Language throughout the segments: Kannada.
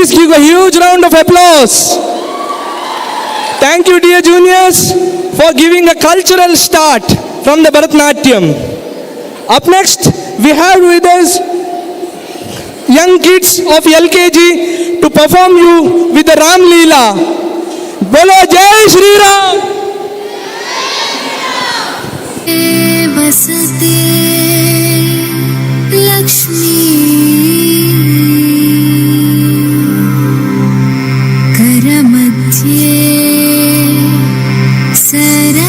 Please give a huge round of applause. Thank you, dear juniors, for giving a cultural start from the Bharatanatyam. Up next, we have with us young kids of LKG to perform you with the Ram Leela. Bolo Jai Shri Ram. बसते लक्ष्मी करमध्ये सरस्वती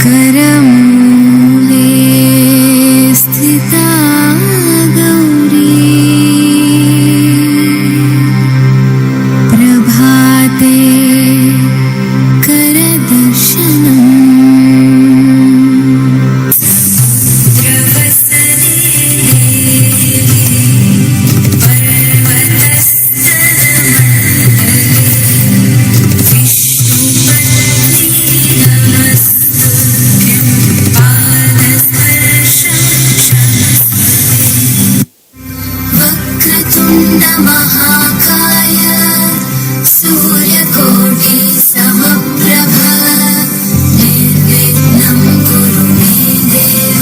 करमूले स्थिता गौरी प्रभाते महाकाय सूर्यकोटि समप्रभ निर्विघ्नं कुरु मे देव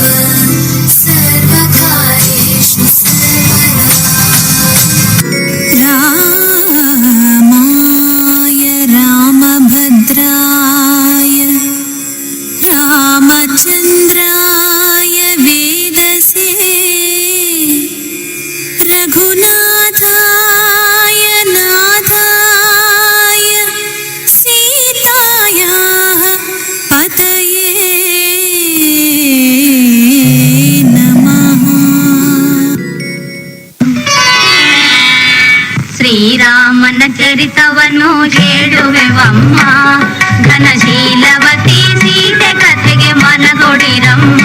सर्वकार्येषु सर्वदा रामाय रामभद्राय रामचन्द्राय वेदसे रघुनाथाय नाथाय सीतायाः पतये नमः। ಶ್ರೀರಾಮನ ಚರಿತವನ್ನು ಹೇಳುವೆವಮ್ಮ, ಘನಶೀಲವತಿ ಸೀತೆ ಕಥೆಗೆ ಮನಗೊಡಿರಮ್ಮ.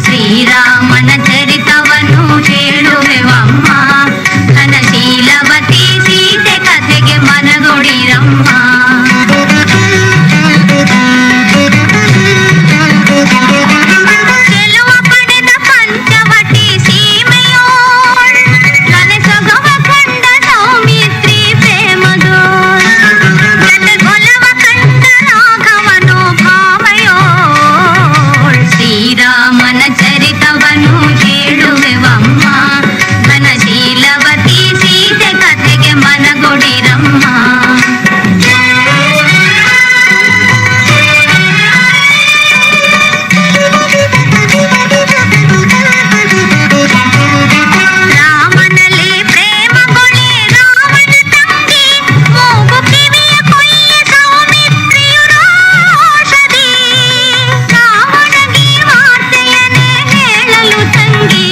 ಶ್ರೀರಾಮನ ಚರಿತವನ್ನು ಹೇಳುವೆವಮ್ಮ, ಘನಶೀಲವತಿ ಸೀತೆ ಕಥೆಗೆ ಮನಗೊಡಿರಮ್ಮ. ಗೆಲುವ ಪಡೆದ ಪಂಚವಟಿ ಸೀಮೆಯೋಳ್ ಕನಸೊಗವ ಕಂಡ ಸೌಮಿತ್ರಿ ಪ್ರೇಮದೋಳ್ ಜಟಗೊಲವ ಕಂಡ ರಾಘವನು ಭಾಮಯೋಳ್. ಶ್ರೀರಾಮನ ಚರಿತವನ್ನು ಹೇಳುವೆವಮ್ಮ, ಘನಶೀಲವತಿ ಸೀತೆ ಕಥೆಗೆ ಮನಗೊಡಿರಮ್ಮ. ರಾಮನಲ್ಲಿ ಪ್ರೇಮಗೊಳಿ ರಾಮನ ತಂಗಿ, ಮೂಗು ಕಿವಿಯ ಕೊಯ್ಯ ಸೌಮಿತ್ರಿಯು ರೋಷದಿ. ರಾವಣಗೆ ವಾರ್ತೆಯನ್ನೇ ಹೇಳಲು ತಂಗಿ,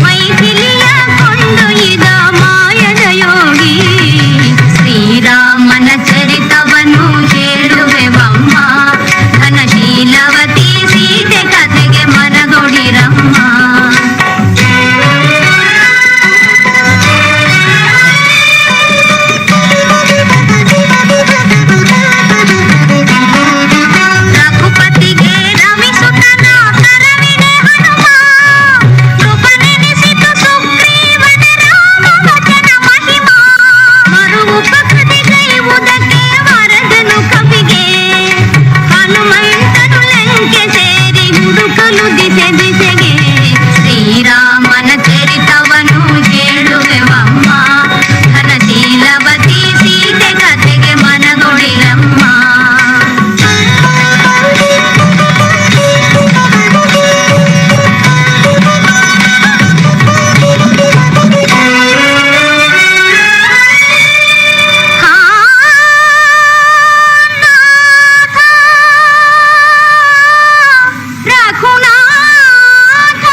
ಮೈಥಿಲಿಯ ಕೊಂಡೊಯ್ದ ಮಾಯದ ಯೋಗಿ. ಶ್ರೀರಾಮನ ಚರಿತವನ್ನು ಹೇಳುವೆವಮ್ಮ, ಘನಶೀಲವತಿ ಸೀತೆ ಕಥೆಗೆ ಮನಗೊಡಿರಮ್ಮ. ರಘುಪತಿಗೆ ರವಿಸುತನ ಕರವಿದೆ ಹನುಮ, ಕೃಪನೆನಿಸಿತು ಸುಗ್ರೀವನ ರಾಮ ವಚನ ಮಹಿಮಾ. ಮರು ಉಪಕೃತಿಗೈವುದಕ್ಕೆ ವರದನು ಕವಿಗೆ, ಹನುಮಂತನು ಲಂಕೆ ಸೇರಿ ಹುಡುಕಲು ದಿಸೆ ದಿಸೆಗೆ. ಶ್ರೀರಾಮನ ಚರಿತವನ್ನು ಹೇಳುವೆವಮ್ಮ, ಘನಶೀಲವತಿ ಸೀತೆ ಕಥೆಗೆ ಮನಗೊಡಿರಮ್ಮ. ರಘುನಾಥ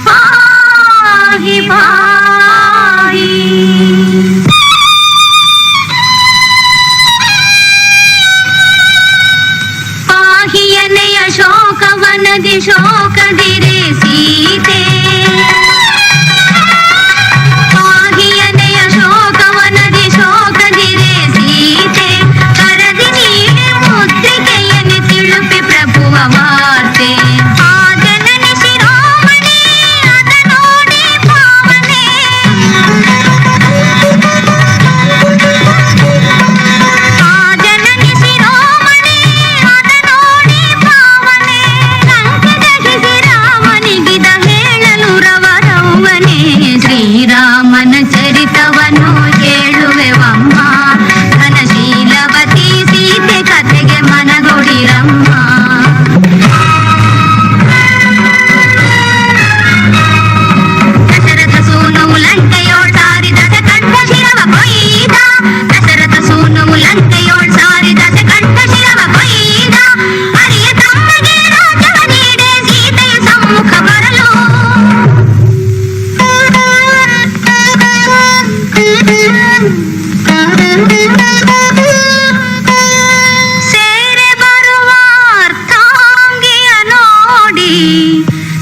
ಪಾಹಿ ಪಾಹಿ. ಪಾಹಿಯನೆಯ ಶೋಕವನದಿ ಶೋಕದಿರೆ ಸೀತೆ, ಪಾಹಿಯನೆಯ ಶೋಕವನದಿ ಶೋಕದಿರೆ ಸೀತೆ. ಕರದಿ ನೀಡಿ ಮುದ್ರಿಕೆಯನ್ನೇ ತಿಳುಪಿ ಪ್ರಭುವವಾ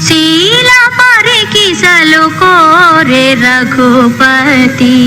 ಶೀಲ ಪರೀಕ್ಷಿಸಲು ಕೋರೆ ರಘುಪತಿ.